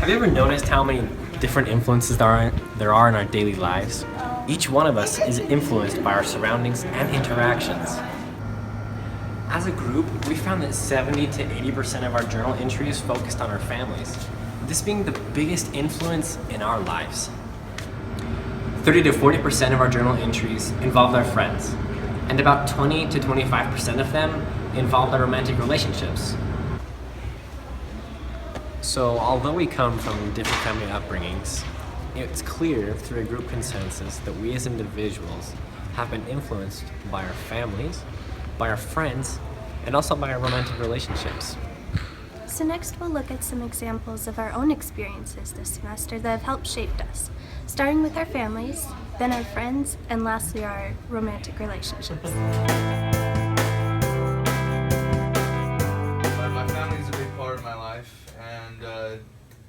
Have you ever noticed how many different influences there are in our daily lives? Each one of us is influenced by our surroundings and interactions. As a group, we found that 70 to 80% of our journal entries focused on our families, this being the biggest influence in our lives. 30 to 40% of our journal entries involved our friends, and about 20 to 25% of them involved our romantic relationships. So, although we come from different family upbringings, it's clear through a group consensus that we as individuals have been influenced by our families, by our friends, and also by our romantic relationships. So next we'll look at some examples of our own experiences this semester that have helped shape us, starting with our families, then our friends, and lastly our romantic relationships. My family is a big part of my life, and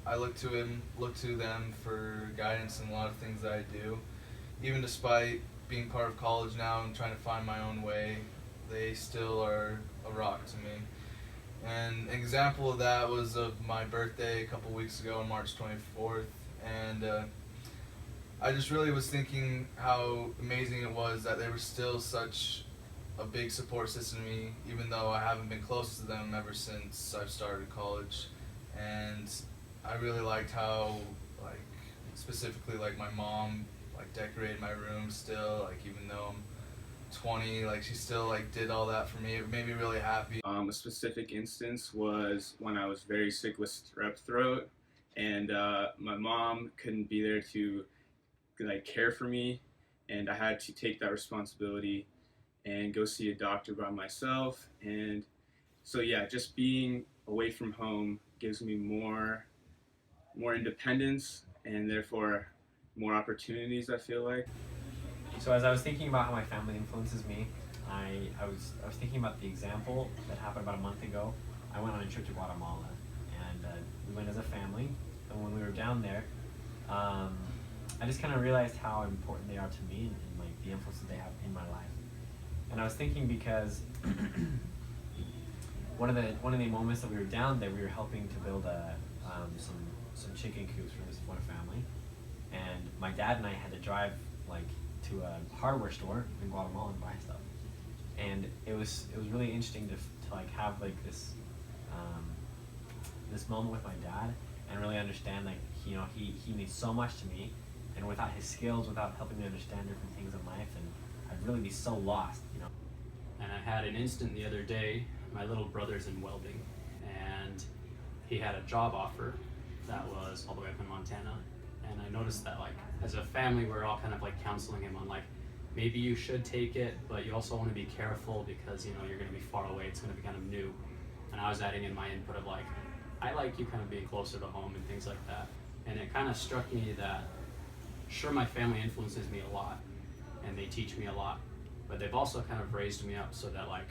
I look to them for guidance in a lot of things that I do. Even despite being part of college now and trying to find my own way, they still are a rock to me. And an example of that was of my birthday a couple weeks ago on March 24th, and I just really was thinking how amazing it was that they were still such a big support system to me, even though I haven't been close to them ever since I've started college. And I really liked how, like, specifically, like, my mom, like, decorated my room still, like, even though I'm 20, like, she still, like, did all that for me. It made me really happy. A specific instance was when I was very sick with strep throat, and my mom couldn't be there to like care for me, and I had to take that responsibility and go see a doctor by myself. And so yeah, just being away from home gives me more independence and therefore more opportunities, I feel like. So as I was thinking about how my family influences me, I was thinking about the example that happened about a month ago. I went on a trip to Guatemala, and we went as a family. And when we were down there, I just kind of realized how important they are to me and like the influence that they have in my life. And I was thinking because one of the moments that we were down there, we were helping to build some chicken coops for this one family, and my dad and I had to drive like to a hardware store in Guatemala and buy stuff. And it was really interesting to like have like this moment with my dad and really understand like he means so much to me, and without his skills, without helping me understand different things in life, and I'd really be so lost. And I had an instant the other day. My little brother's in welding, and he had a job offer that was all the way up in Montana. And I noticed that, like, as a family, we're all kind of like counseling him on like, maybe you should take it, but you also want to be careful because you're going to be far away. It's going to be kind of new. And I was adding in my input of like, I like you kind of being closer to home and things like that. And it kind of struck me that, sure, my family influences me a lot, and they teach me a lot, but they've also kind of raised me up so that like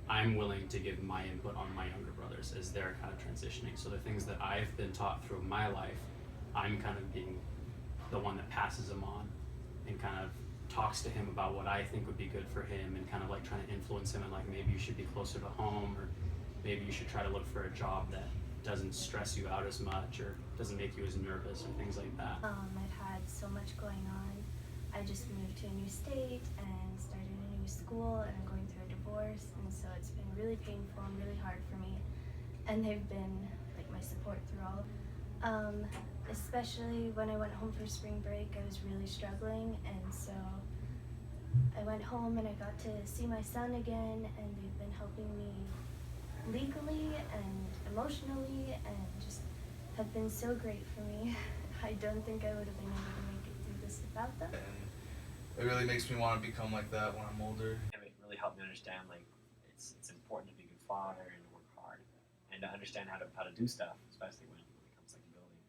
I'm willing to give my input on my younger brothers as they're kind of transitioning. So the things that I've been taught through my life, I'm kind of being the one that passes them on and kind of talks to him about what I think would be good for him, and kind of like trying to influence him and like, maybe you should be closer to home, or maybe you should try to look for a job that doesn't stress you out as much or doesn't make you as nervous or things like that. I've had so much going on. I just moved to a new state and started a new school, and I'm going through a divorce, and so it's been really painful and really hard for me. And they've been like my support through all. Especially when I went home for spring break, I was really struggling, and so I went home and I got to see my son again, and they've been helping me legally and emotionally, and just have been so great for me. I don't think I would have been able to make it through this without them. And it really makes me want to become like that when I'm older. And it really helped me understand like it's important to be a good father and to work hard and to understand how to do stuff, especially when it comes like building.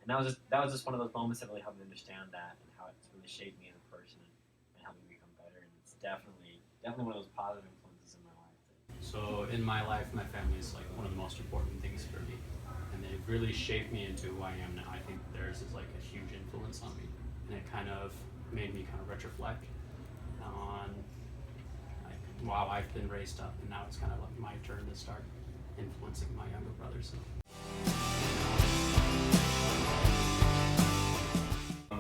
And that was just one of those moments that really helped me understand that and how it's really shaped me as a person and helped me become better. And it's definitely one of those positive influences in my life. So in my life, my family is like one of the most important things for me, and they've really shaped me into who I am now. I think theirs is like a huge influence on me, and it kind of made me kind of retroflect on like, wow, I've been raised up, and now it's kind of like my turn to start influencing my younger brothers.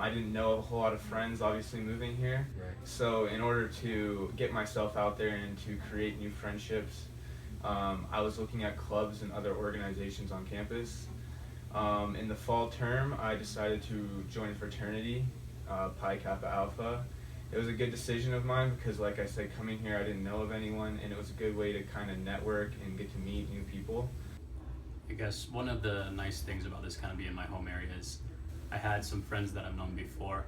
I didn't know a whole lot of friends, obviously, moving here. Right. So in order to get myself out there and to create new friendships, I was looking at clubs and other organizations on campus. In the fall term, I decided to join a fraternity, Pi Kappa Alpha. It was a good decision of mine because, like I said, coming here I didn't know of anyone, and it was a good way to kind of network and get to meet new people. I guess one of the nice things about this kind of being my home area is I had some friends that I've known before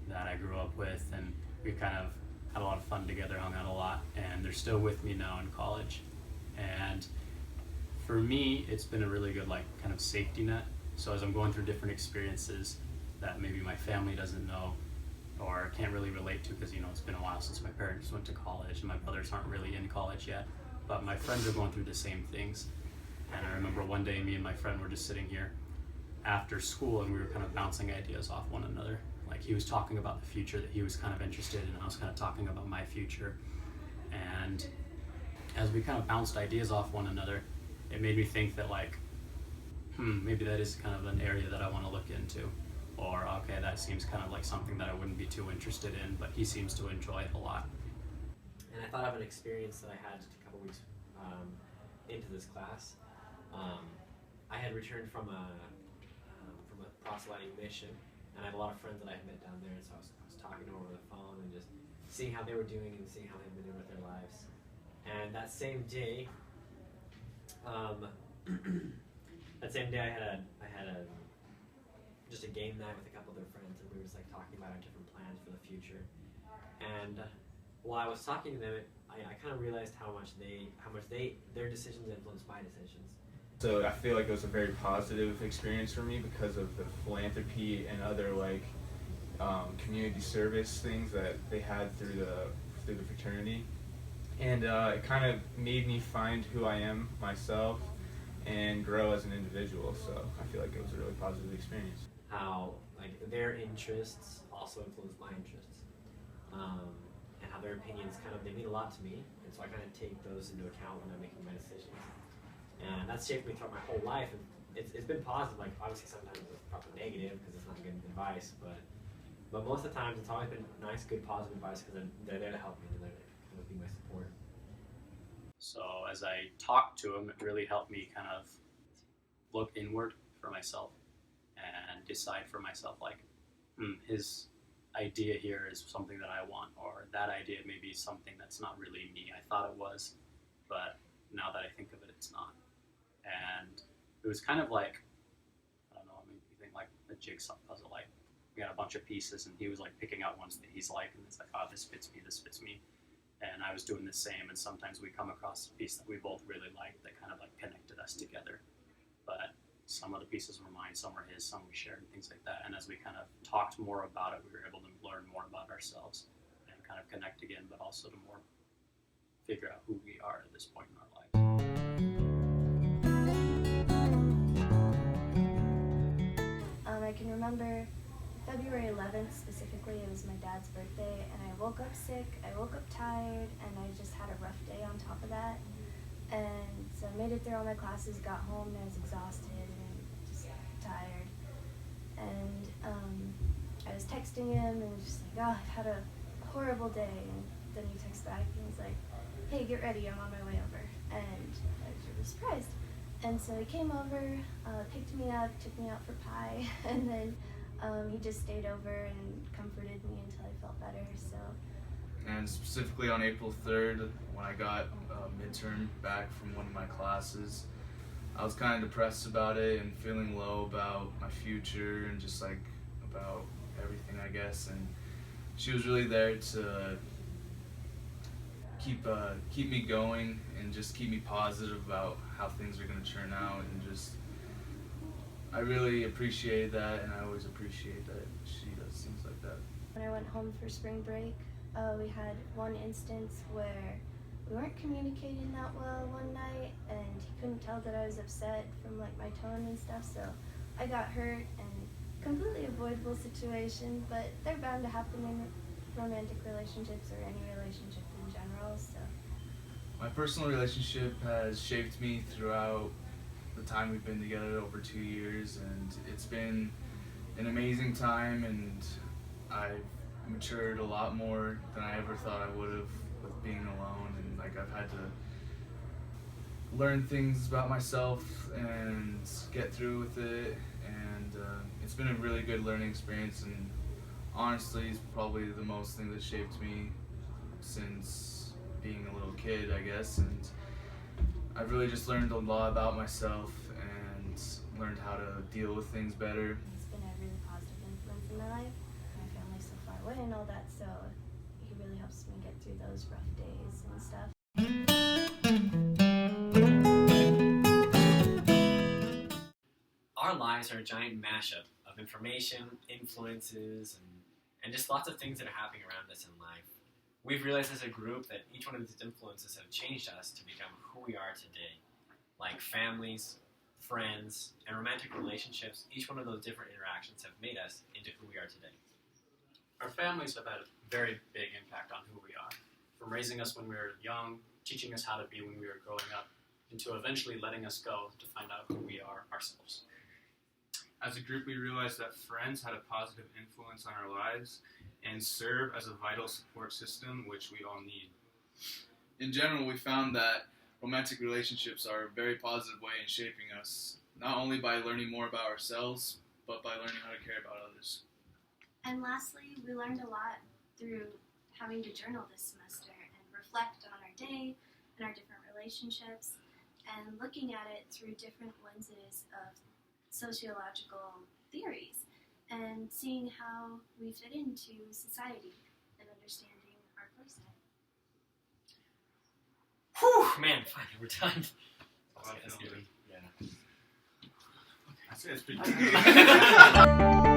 that I grew up with, and we kind of had a lot of fun together, hung out a lot, and they're still with me now in college. And for me, it's been a really good like kind of safety net. So as I'm going through different experiences that maybe my family doesn't know or can't really relate to, because it's been a while since my parents went to college and my brothers aren't really in college yet, but my friends are going through the same things. And I remember one day me and my friend were just sitting here after school and we were kind of bouncing ideas off one another. Like he was talking about the future that he was kind of interested in, and I was kind of talking about my future. And as we kind of bounced ideas off one another, it made me think that like, maybe that is kind of an area that I want to look into. Or, okay, that seems kind of like something that I wouldn't be too interested in, but he seems to enjoy it a lot. And I thought of an experience that I had just a couple weeks into this class. I had returned from a proselyting mission, and I had a lot of friends that I had met down there, and so I was talking to them over the phone and just seeing how they were doing and seeing how they've been doing with their lives. And that same day, I had just a game night with a couple of their friends, and we were just like talking about our different plans for the future. And while I was talking to them, I kind of realized how much their decisions influenced my decisions. So I feel like it was a very positive experience for me because of the philanthropy and other like community service things that they had through the fraternity, and it kind of made me find who I am myself and grow as an individual. So I feel like it was a really positive experience. How like their interests also influence my interests, and how their opinions they mean a lot to me, and so I kind of take those into account when I'm making my decisions. And that's shaped me throughout my whole life, and it's been positive. Like obviously sometimes it's probably negative because it's not good advice, but most of the times it's always been nice, good, positive advice because they're there to help me and they're there to kind of be my support. So as I talked to him, it really helped me kind of look inward for myself and decide for myself like, his idea here is something that I want, or that idea may be something that's not really me. I thought it was, but now that I think of it, it's not. And it was kind of like, I don't know, it made me think like a jigsaw puzzle. Like we had a bunch of pieces and he was like picking out ones that he's like, and it's like, oh, this fits me, this fits me. And I was doing the same, and sometimes we come across a piece that we both really liked that kind of like connected us together. But some of the pieces were mine, some were his, some we shared, and things like that. And as we kind of talked more about it, we were able to learn more about ourselves and kind of connect again, but also to more figure out who we are at this point in our lives. I can remember February 11th specifically, it was my dad's birthday, and I woke up sick, I woke up tired, and I just had a rough day on top of that. And so I made it through all my classes, got home, and I was exhausted and just tired. And I was texting him and was just like, oh, I've had a horrible day. And then he texts back and he's like, hey, get ready, I'm on my way over. And I was really surprised. And so he came over, picked me up, took me out for pie, and then he just stayed over and comforted me until I felt better. So. And specifically on April 3rd, when I got a midterm back from one of my classes, I was kind of depressed about it and feeling low about my future and just like about everything, I guess. And she was really there to keep me going and just keep me positive about how things are going to turn out, and just I really appreciate that, and I always appreciate that she does things like that. When I went home for spring break, we had one instance where we weren't communicating that well one night, and he couldn't tell that I was upset from like my tone and stuff, so I got hurt, and completely avoidable situation, but they're bound to happen in romantic relationships or any relationship in general. So my personal relationship has shaped me throughout the time we've been together, over 2 years, and it's been an amazing time, and I've matured a lot more than I ever thought I would have with being alone, and like I've had to learn things about myself and get through with it, and it's been a really good learning experience, and honestly it's probably the most thing that shaped me since being a little kid, I guess. And I've really just learned a lot about myself and learned how to deal with things better. He's been a really positive influence in my life. My family's so far away and all that, so he really helps me get through those rough days and stuff. Our lives are a giant mashup of information, influences, and just lots of things that are happening around us in life. We've realized as a group that each one of these influences have changed us to become who we are today. Like families, friends, and romantic relationships, each one of those different interactions have made us into who we are today. Our families have had a very big impact on who we are, from raising us when we were young, teaching us how to be when we were growing up, into eventually letting us go to find out who we are ourselves. As a group, we realized that friends had a positive influence on our lives and serve as a vital support system, which we all need. In general, we found that romantic relationships are a very positive way in shaping us, not only by learning more about ourselves, but by learning how to care about others. And lastly, we learned a lot through having to journal this semester and reflect on our day and our different relationships, and looking at it through different lenses of sociological theories, and seeing how we fit into society and understanding our place in it. Whew, man, finally we're done. That's Yeah. good. I'd say it's pretty good.